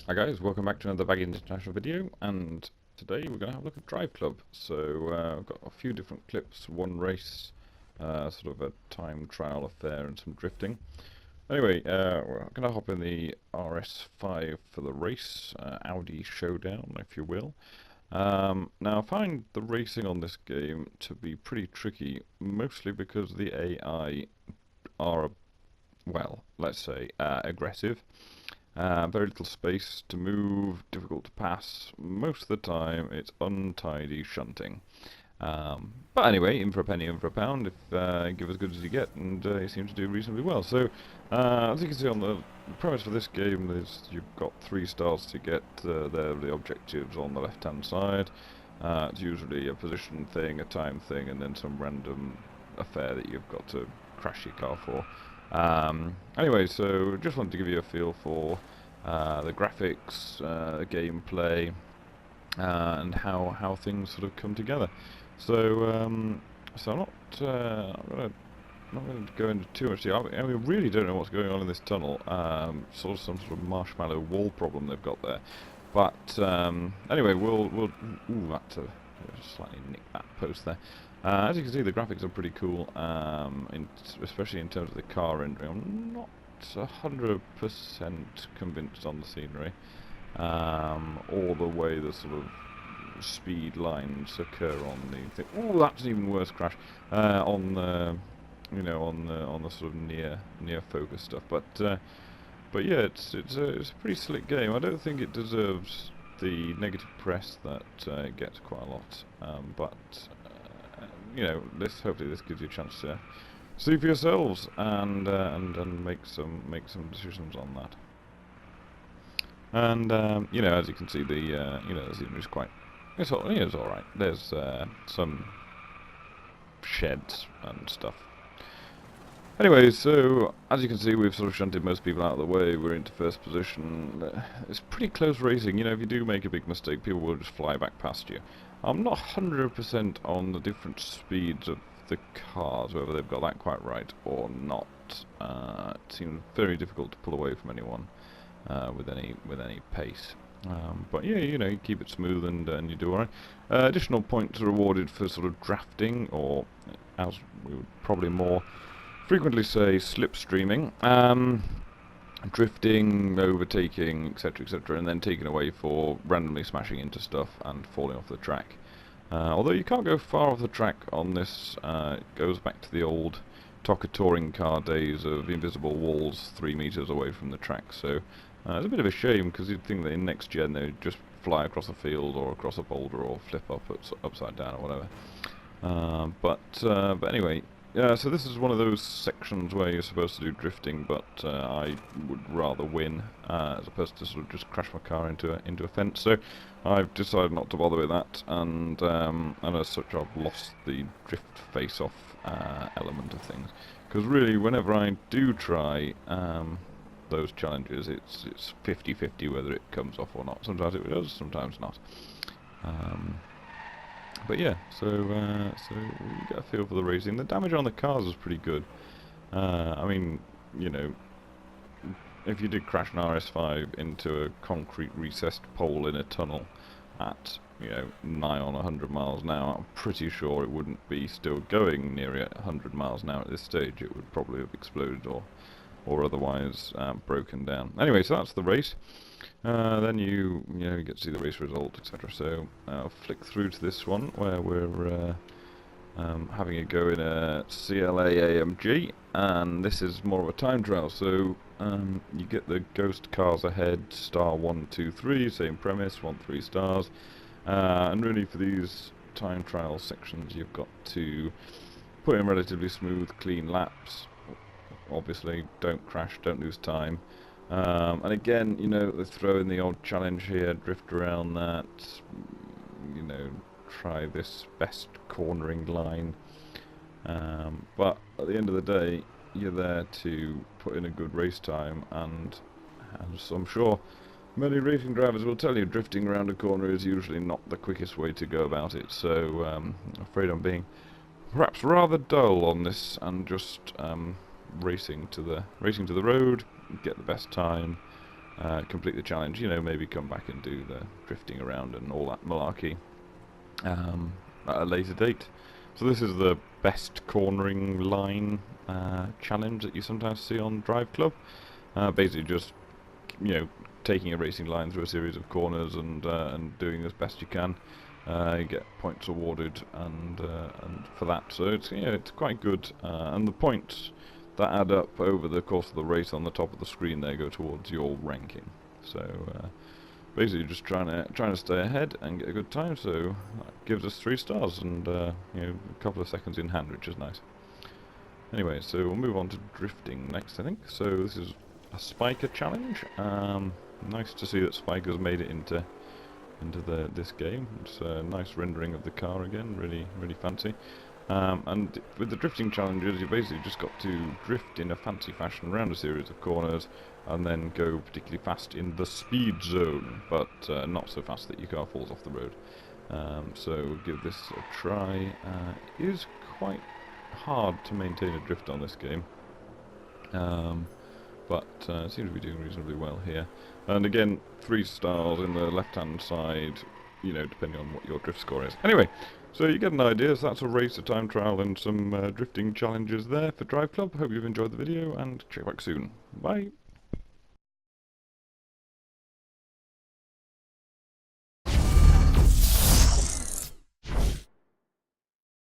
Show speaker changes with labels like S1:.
S1: Hi guys, welcome back to another Baggy International video, and today we're going to have a look at Drive Club. So I've got a few different clips, one race, sort of a time trial affair and some drifting. Anyway, we're going to hop in the RS5 for the race, Audi showdown if you will. Now I find the racing on this game to be pretty tricky, mostly because the AI are, well, let's say, aggressive. Very little space to move, difficult to pass. Most of the time it's untidy shunting. But anyway, in for a penny, in for a pound, if give as good as you get, and you seem to do reasonably well. So, as you can see on the premise for this game, you've got 3 stars to get. There are the objectives on the left-hand side. It's usually a position thing, a time thing, and then some random affair that you've got to crash your car for. Anyway, so just wanted to give you a feel for the graphics, the gameplay, and how things sort of come together. So, so I'm not going to go into too much detail. I mean, really don't know what's going on in this tunnel. Sort of some sort of marshmallow wall problem they've got there. But anyway, we'll ooh, that slightly nicked that post there. As you can see, the graphics are pretty cool, especially in terms of the car rendering. I'm not 100% convinced on the scenery, or the way the sort of speed lines occur on the thing. Oh, that's an even worse crash on the, on the sort of near focus stuff. But yeah, it's a pretty slick game. I don't think it deserves the negative press that it gets quite a lot, but hopefully this gives you a chance to see for yourselves and make some decisions on that. And as you can see, the scenery is quite it's all right. There's some sheds and stuff. Anyway, so as you can see, we've sort of shunted most people out of the way. We're into first position. It's pretty close racing. If you do make a big mistake, people will just fly back past you. I'm not 100% on the different speeds of the cars, whether they've got that quite right or not. It seems very difficult to pull away from anyone with any pace. But yeah, you keep it smooth and you do alright. Additional points are awarded for sort of drafting, or as we would probably more frequently say, slipstreaming, drifting, overtaking, etc., and then taken away for randomly smashing into stuff and falling off the track. Although you can't go far off the track on this, it goes back to the old TOCA touring car days of invisible walls 3 meters away from the track. So it's a bit of a shame, because you'd think that in next gen they'd just fly across a field or across a boulder or flip upside down or whatever. But anyway. Yeah, so this is one of those sections where you're supposed to do drifting, but I would rather win as opposed to sort of just crash my car into a fence. So I've decided not to bother with that, and as such I've lost the drift face-off element of things. Because really, whenever I do try those challenges, it's 50-50 whether it comes off or not. Sometimes it does, sometimes not. But yeah, so you get a feel for the racing. The damage on the cars was pretty good. I mean, if you did crash an RS5 into a concrete recessed pole in a tunnel at, nigh on 100 miles an hour, I'm pretty sure it wouldn't be still going near 100 miles an hour at this stage. It would probably have exploded or otherwise broken down. Anyway, so that's the race. Then you get to see the race result, etc. So I'll flick through to this one where we're having a go in a CLA AMG, and this is more of a time trial. So you get the ghost cars ahead, star 1, 2, 3, same premise, 1, 3 stars, and really for these time trial sections you've got to put in relatively smooth, clean laps. Obviously, don't crash, don't lose time. And again, they throw in the odd challenge here, drift around that, try this best cornering line. But at the end of the day, you're there to put in a good race time, and as I'm sure many racing drivers will tell you, drifting around a corner is usually not the quickest way to go about it. So I'm afraid I'm being perhaps rather dull on this, and just racing to the road, get the best time, complete the challenge, you know, maybe come back and do the drifting around and all that malarkey at a later date. So this is the best cornering line challenge that you sometimes see on Drive Club. Basically just, you know, taking a racing line through a series of corners and doing as best you can. You get points awarded and for that, so it's, you know, it's quite good, and the points that add up over the course of the race on the top of the screen there go towards your ranking. So basically just trying to stay ahead and get a good time, so that gives us 3 stars and you know, a couple of seconds in hand, which is nice. Anyway, so we'll move on to drifting next, I think. So this is a Spyker challenge. Nice to see that Spyker's made it into this game. It's a nice rendering of the car again, really fancy. And with the drifting challenges, you basically just got to drift in a fancy fashion around a series of corners and then go particularly fast in the speed zone, but not so fast that your car falls off the road. So we'll give this a try. It is quite hard to maintain a drift on this game, but it seems to be doing reasonably well here. And again, 3 stars in the left-hand side, you know, depending on what your drift score is. Anyway, so you get an idea. So that's a race, a time trial, and some drifting challenges there for Drive Club. Hope you've enjoyed the video, and check back soon. Bye!